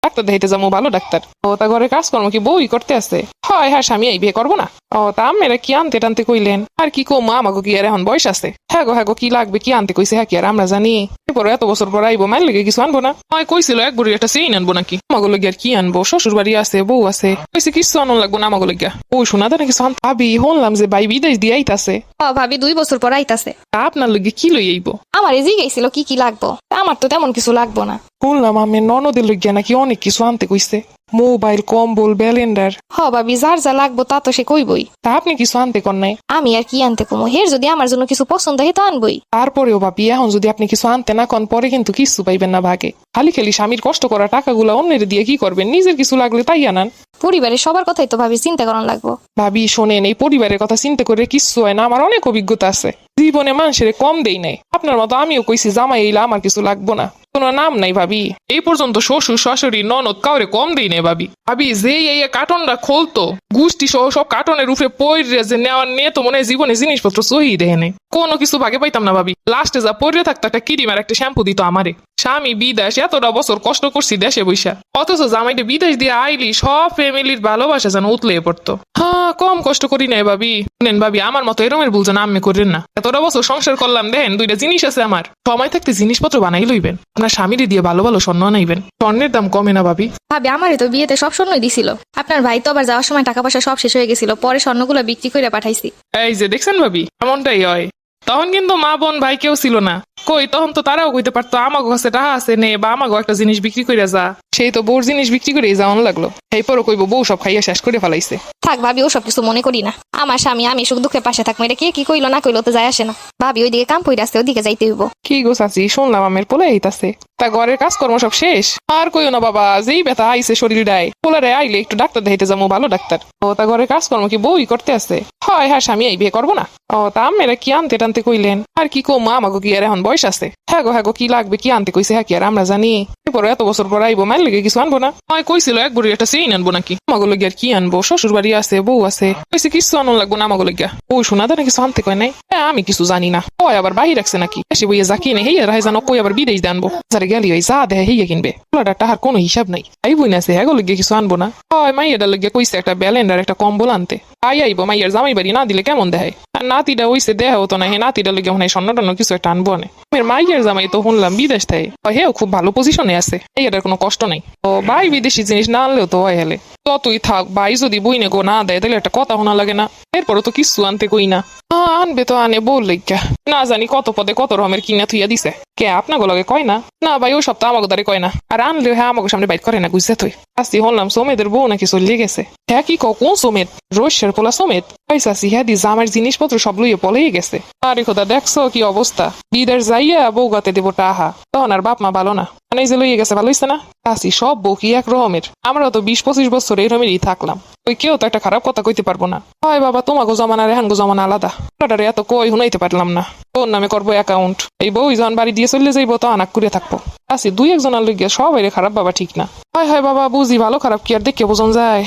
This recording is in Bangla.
ডাক্তার দেখাইতে যাবো, ভালো ডাক্তার। ও তা ঘরে কাজকর্ম কি বউই করতে আছে? হয় হ্যাঁ, স্বামী এই বিয়ে করবো না। ও তা আমেরা কি আনতে টানতে কইলেন? আর কি কো মা, আমাকে কি আর এখন বয়স আছে? হ্যাঁ গো কি লাগবে, কি আনতে কইছে হ্যাঁ কি আর আমরা জানি? এরপর এত বছর পর আইবো, মায়ের লেগে কিছু আনবো না? হয় কইছিল এক বুড়ি একটা চেইন আনবো নাকি? আমাকে লগে আর কি আনবো? শ্বশুর বাড়ি আছে, বউ আছে, কইছে কিছু আনন লাগবো না আমাকে লগে। ও শোনা দেয় কিছু আনতে? ভাবি শুনলাম যে ভাই বিদেশ দিয়ে আইতাছে। ভাবি 2 বছর পর আইতাছে। আপনার লগে কি লই আইবো? আমার জিগাইছিল কি কি লাগবো, আমার তো তেমন কিছু লাগবো না। শুনলাম আমি ননদের লইগিয়া নাকি অনেক কিছু আনতে কইছে, মোবাইল, কম্বল, ব্যালেন্ডার। ভাবি যার যা লাগবো তা তো সে কইবই। তা আপনি কিছু আনতে কর নাই? আমি আর কি আনতে কমো, হের যদি আমার জন্য কিছু পছন্দ হয় তো আনবই। তারপরেও ভাবি এখন যদি আপনি কিছু আনতে না কন, পরে কিন্তু কিছু পাইবেন না ভাগে। খালি খালি স্বামীর কষ্ট করা টাকাগুলো অন্যের দিয়ে কি করবেন? নিজের কিছু লাগলে তাই আনান। পরিবারের সবার কথাই তো ভাবি চিন্তা করার লাগবো। ভাবি শোনেন, এই পরিবারের কথা চিন্তা করে কিচ্ছু হয় না। আমার অনেক অভিজ্ঞতা আছে, জীবনে মানুষের কম দেই নাই। আপনার মতো আমিও কইছি জামাই এইলা আমার কিছু লাগবো না, কোনো নাম নাই ভাবি। এই পর্যন্ত শ্বশুর শাশুড়ি ননদ কাউরে কম দেই নাই ভাবি। ভাবি যে এই কার্টনটা খোলতো, গুষ্টি সহ সব কার্টনের রূপে পইরে যে নেওয়ার নিয়ে তো মনে হয় জীবনে জিনিসপত্র সহি দেয় নাই, কোনো কিছু ভাগে পাইতাম না ভাবি। লাস্টে যা পড়ে থাকতো একটা ক্রিম আর একটা শ্যাম্পু দিত আমারে। স্বামী বিদেশ, এতটা বছর কষ্ট করছি দেশে বৈশা, অথচ জামাইটা বিদেশ দিয়ে আইলি সব ফ্যামিলির ভালোবাসা যেন উতলে পড়তো। হ্যাঁ কম কষ্ট করি নাই ভাবি। শুনেন ভাবি, আমার মতো এরমের ভুল যেন আমি করেন না। এতটা বছর সংসার করলাম, দেখেন 2টা জিনিস আছে আমার। সময় থাকতে জিনিসপত্র বানাই লইবেন, আপনার স্বামীরে দিয়ে ভালো ভালো স্বর্ণ আনাইবেন, স্বর্ণের দাম কমে না ভাবি। ভাবি আমারই তো বিয়েতে সব স্বর্ণই দিছিল। আপনার ভাই তো আবার যাওয়ার সময় টাকা পয়সা সব শেষ হয়ে গেছিল, পরে স্বর্ণগুলো বিক্রি করে পাঠাইছি। এই যে দেখছেন ভাবি, এমনটাই হয়। তখন কিন্তু মা বোন ভাই কেউ ছিল না, কই তখন তো তারাও কইতে পারতো আমাগো কাছে টাকা আছে নে, বা আমাগো একটা জিনিস বিক্রি করে যা। সেই তো বউর জিনিস বিক্রি করে যাওয়ান লাগলো, এই পরও কইবো বউ সব খাইয়া শেষ করে ফেলাইছে। থাক ভাবি, ও সব কিছু মনে করি না। আমার স্বামী আমি সুখ দুঃখে পাশে থাকবো, এটা কে কি কইলো না কইলো তো যায় আসে না। ভাবি ওইদিকে কাম পইরা আসছে, ওইদিকে যাইতে হইব। কি গো চাচি, শুনলাম আমের পোলা আইতাছে, তা ঘরের কাজকর্ম সব শেষ? আর কইও না বাবা, যেই ব্যথা আইছে শরীরটায়, পোলারে আইলে একটু ডাক্তার দেখাইতে যাবো, ভালো ডাক্তার। ও তা ঘরের কাজকর্ম কি বউই করতে আছে? হয় হ্যাঁ, স্বামী এই বিয়ে করবো না। ও তা আমেরা কি আনতে টানতে কইলেন? আর কি কো মা, আমাকে কি আর এখন বয়স আছে? হ্যাঁ গো কি লাগবে, কি আনতে কইছে হ্যাঁ কি আর আমরা জানি? এরপর এত বছর পর আইবো, মায়ের লেগে কিছু আনবো না? হয় কইছিল এক বুড়ি একটা চেইন আনবো নাকি? আমাকে লগে আর কি আনবো? শ্বশুর বাড়ি আছে, বউ আছে, কইছে কিছু আনন লাগবো না আমাকে লগে। ও শোনা দেয় কিছু আনতে কয় নাই? হ্যাঁ আমি কিছু জানি না, ওই আবার বাহির রাখছে নাকি? এসে বইয়ে যা কিনে হেই রাহে জানো, কই আবার বিদেশ দিয়ে আনবো। যারে গেলি ওই যা দেয় হেইয়া কিনবে, পোলাটা টাহার কোনো হিসাব নাই। এই বই না আছে হ্যাঁ লগে কিছু আনবো না? হয় মাইয়াটা লগে কইছে একটা ব্যালেন্ডার একটা কম্বল আনতে। আইবো মাইয়ার জামাই বাড়ি না দিলে কেমন দেয়? আর নাতিটা হইছে দেহ হতো না, হে নাতিটা লগে মনে হয় স্বর্ণ টন্য কিছু একটা আনবো না। মাইয়ার জামাই তো শুনলাম বিদেশ থাকে, হেও খুব ভালো পজিশনে আছে, এটার কোনো কষ্ট নাই। ও ভাই বিদেশি জিনিস না আনলেও তো হয় হেলে। ততই থাক, ভাই যদি বইনে গো না দেয় তাহলে একটা কথা শোনা লাগে না? এরপরও তো কিছু আনতে কই না। আনবে তো আনে বল লেখা, না জানি কত পদে কত রকমের কিনা থুইয়া দিছে। কে আপনাকে লগে কয় না? না ভাই ও সপ্তাহ আমাকে দ্বারে কয় না, আর আনলেও হ্যাঁ আমাকে সামনে বাইট করে না, বুঝতে তুই। আসি শুনলাম সোমেদের বউ নাকি চলিয়ে গেছে। হ্যাঁ কি কোন সোমেদ? রোশের পোলা সোমেদ? পয়সাসি হ্যাঁ দি জামার জিনিসপত্র সব লইয়ে পলেই গেছে। আরে খোদা, দেখছো কি অবস্থা? বিদের যাইয়া বউ গাতে দেবো টাহা, তখন আর বাপ মা ভালো না, মানে যে লইয়ে গেছে ভালো হইছে না? আসি সব বউ কি এক রকমের? আমরা তো 20-25 বছর এরকমেরই থাকলাম, ওই কেউ তো একটা খারাপ কথা কইতে পারবো না। হয় বাবা, তোমাকে জমানা রেহান গো জমানা আলাদা, ওটারে এত কই শুনাইতে পারলাম না। ওর নামে করবো অ্যাকাউন্ট, এই বউ যখন বাড়ি দিয়ে চলে যাইবো তো আনাক করে থাকবো। আসি 2-1 জনের লইয়া সবাই খারাপ বাবা ঠিক না। হয় বাবা বুঝি, ভালো খারাপ কি আর দেখে বোঝন যায়?